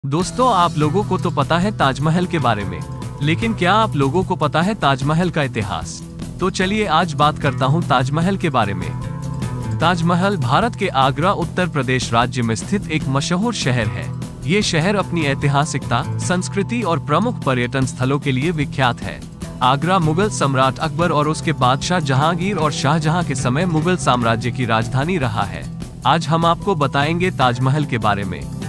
दोस्तों, आप लोगों को तो पता है ताजमहल के बारे में, लेकिन क्या आप लोगों को पता है ताजमहल का इतिहास? तो चलिए आज बात करता हूँ ताजमहल के बारे में। ताजमहल भारत के आगरा उत्तर प्रदेश राज्य में स्थित एक मशहूर शहर है। ये शहर अपनी ऐतिहासिकता, संस्कृति और प्रमुख पर्यटन स्थलों के लिए विख्यात है। आगरा मुगल सम्राट अकबर और उसके बादशाह जहांगीर और शाहजहां के समय मुगल साम्राज्य की राजधानी रहा है। आज हम आपको बताएंगे ताजमहल के बारे में।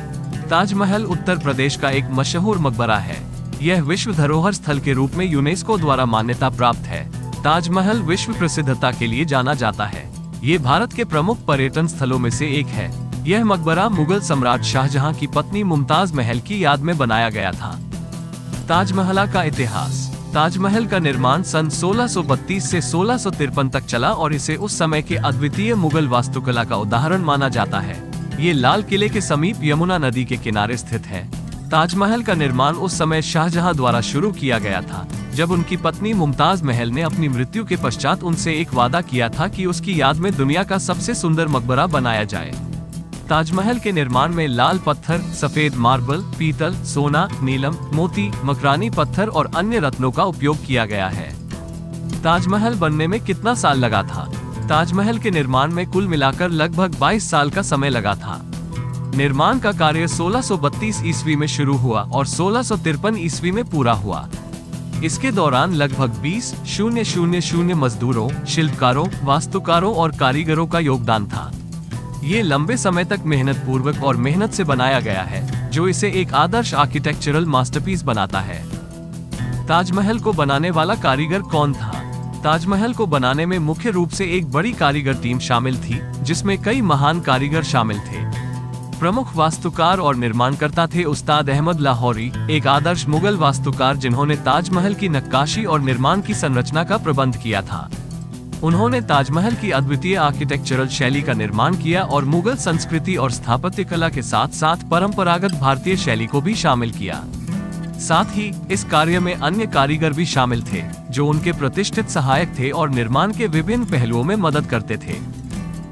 ताजमहल उत्तर प्रदेश का एक मशहूर मकबरा है। यह विश्व धरोहर स्थल के रूप में यूनेस्को द्वारा मान्यता प्राप्त है। ताजमहल विश्व प्रसिद्धता के लिए जाना जाता है। ये भारत के प्रमुख पर्यटन स्थलों में से एक है। यह मकबरा मुगल सम्राट शाहजहां की पत्नी मुमताज महल की याद में बनाया गया था। ताजमहल का इतिहास। ताजमहल का निर्माण सन 1632 से 1653 तक चला और इसे उस समय के अद्वितीय मुगल वास्तुकला का उदाहरण माना जाता है। ये लाल किले के समीप यमुना नदी के किनारे स्थित है। ताजमहल का निर्माण उस समय शाहजहां द्वारा शुरू किया गया था, जब उनकी पत्नी मुमताज महल ने अपनी मृत्यु के पश्चात उनसे एक वादा किया था कि उसकी याद में दुनिया का सबसे सुंदर मकबरा बनाया जाए। ताजमहल के निर्माण में लाल पत्थर, सफेद मार्बल, पीतल, सोना, नीलम, मोती, मकरानी पत्थर और अन्य रत्नों का उपयोग किया गया है। ताजमहल बनने में कितना साल लगा था? ताजमहल के निर्माण में कुल मिलाकर लगभग 22 साल का समय लगा था। निर्माण का कार्य 1632 ईस्वी में शुरू हुआ और 1653 ईस्वी में पूरा हुआ। इसके दौरान लगभग 20,000 मजदूरों, शिल्पकारों, वास्तुकारों और कारीगरों का योगदान था। ये लंबे समय तक मेहनत पूर्वक और मेहनत से बनाया गया है, जो इसे एक आदर्श आर्किटेक्चरल मास्टरपीस बनाता है। ताजमहल को बनाने वाला कारीगर कौन था? ताजमहल को बनाने में मुख्य रूप से एक बड़ी कारीगर टीम शामिल थी, जिसमें कई महान कारीगर शामिल थे। प्रमुख वास्तुकार और निर्माणकर्ता थे उस्ताद अहमद लाहौरी, एक आदर्श मुगल वास्तुकार जिन्होंने ताजमहल की नक्काशी और निर्माण की संरचना का प्रबंध किया था। उन्होंने ताजमहल की अद्वितीय आर्किटेक्चरल शैली का निर्माण किया और मुगल संस्कृति और स्थापत्य कला के साथ साथ परंपरागत भारतीय शैली को भी शामिल किया। साथ ही इस कार्य में अन्य कारीगर भी शामिल थे, जो उनके प्रतिष्ठित सहायक थे और निर्माण के विभिन्न पहलुओं में मदद करते थे।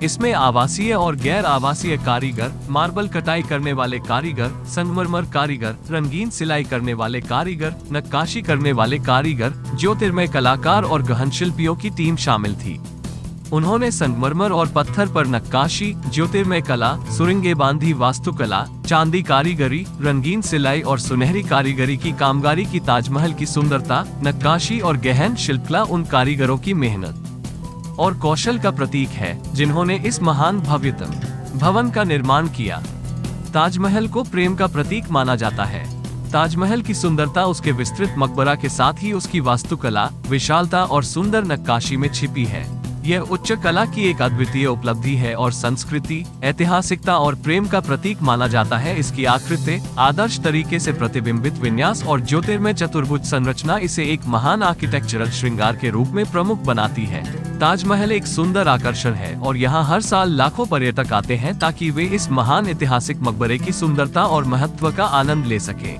इसमें आवासीय और गैर आवासीय कारीगर, मार्बल कटाई करने वाले कारीगर, संगमरमर कारीगर, रंगीन सिलाई करने वाले कारीगर, नक्काशी करने वाले कारीगर, ज्योतिर्मय कलाकार और गहन शिल्पियों की टीम शामिल थी। उन्होंने संगमरमर और पत्थर पर नक्काशी, ज्योतिर्मय कला, सुरंगे बांधी वास्तुकला, चांदी कारीगरी, रंगीन सिलाई और सुनहरी कारीगरी की कामगारी की। ताजमहल की सुंदरता, नक्काशी और गहन शिल्पकला उन कारीगरों की मेहनत और कौशल का प्रतीक है, जिन्होंने इस महान भव्यतम भवन का निर्माण किया। ताजमहल को प्रेम का प्रतीक माना जाता है। ताजमहल की सुंदरता उसके विस्तृत मकबरा के साथ ही उसकी वास्तुकला, विशालता और सुंदर नक्काशी में छिपी है। यह उच्च कला की एक अद्वितीय उपलब्धि है और संस्कृति, ऐतिहासिकता और प्रेम का प्रतीक माना जाता है। इसकी आकृति, आदर्श तरीके से प्रतिबिंबित विन्यास और ज्योतिर्मय चतुर्भुज संरचना इसे एक महान आर्किटेक्चरल श्रृंगार के रूप में प्रमुख बनाती है। ताजमहल एक सुंदर आकर्षण है और यहाँ हर साल लाखों पर्यटक आते हैं ताकि वे इस महान ऐतिहासिक मकबरे की सुंदरता और महत्व का आनंद ले सके।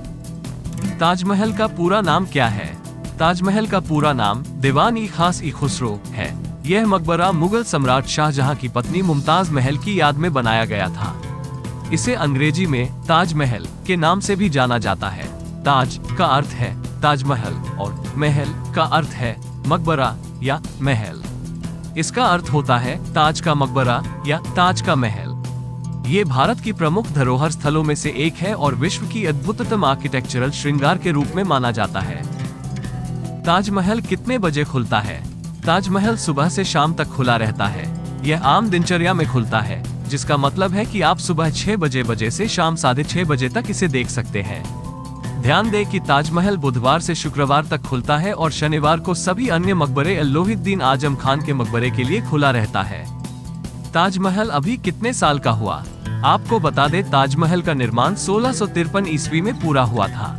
ताजमहल का पूरा नाम क्या है? ताजमहल का पूरा नाम दीवान-ई-खास-ई-खुसरो है। यह मकबरा मुगल सम्राट शाहजहां की पत्नी मुमताज महल की याद में बनाया गया था। इसे अंग्रेजी में ताजमहल के नाम से भी जाना जाता है। ताज का अर्थ है ताजमहल और महल का अर्थ है मकबरा या महल। इसका अर्थ होता है ताज का मकबरा या ताज का महल। ये भारत की प्रमुख धरोहर स्थलों में से एक है और विश्व की अद्भुततम आर्किटेक्चरल श्रृंगार के रूप में माना जाता है। ताजमहल कितने बजे खुलता है? ताजमहल सुबह से शाम तक खुला रहता है। यह आम दिनचर्या में खुलता है, जिसका मतलब है कि आप सुबह 6 बजे से शाम 6:30 बजे तक इसे देख सकते हैं। ध्यान दें कि ताजमहल बुधवार से शुक्रवार तक खुलता है और शनिवार को सभी अन्य मकबरे लोहिद्दीन आजम खान के मकबरे के लिए खुला रहता है। ताजमहल अभी कितने साल का हुआ? आपको बता दें, ताजमहल का निर्माण 1653 ईस्वी में पूरा हुआ था।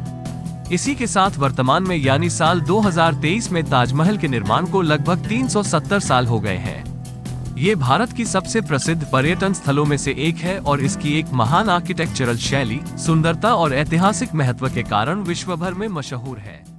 इसी के साथ वर्तमान में यानी साल 2023 में ताजमहल के निर्माण को लगभग 370 साल हो गए हैं। ये भारत की सबसे प्रसिद्ध पर्यटन स्थलों में से एक है और इसकी एक महान आर्किटेक्चरल शैली, सुंदरता और ऐतिहासिक महत्व के कारण विश्व भर में मशहूर है।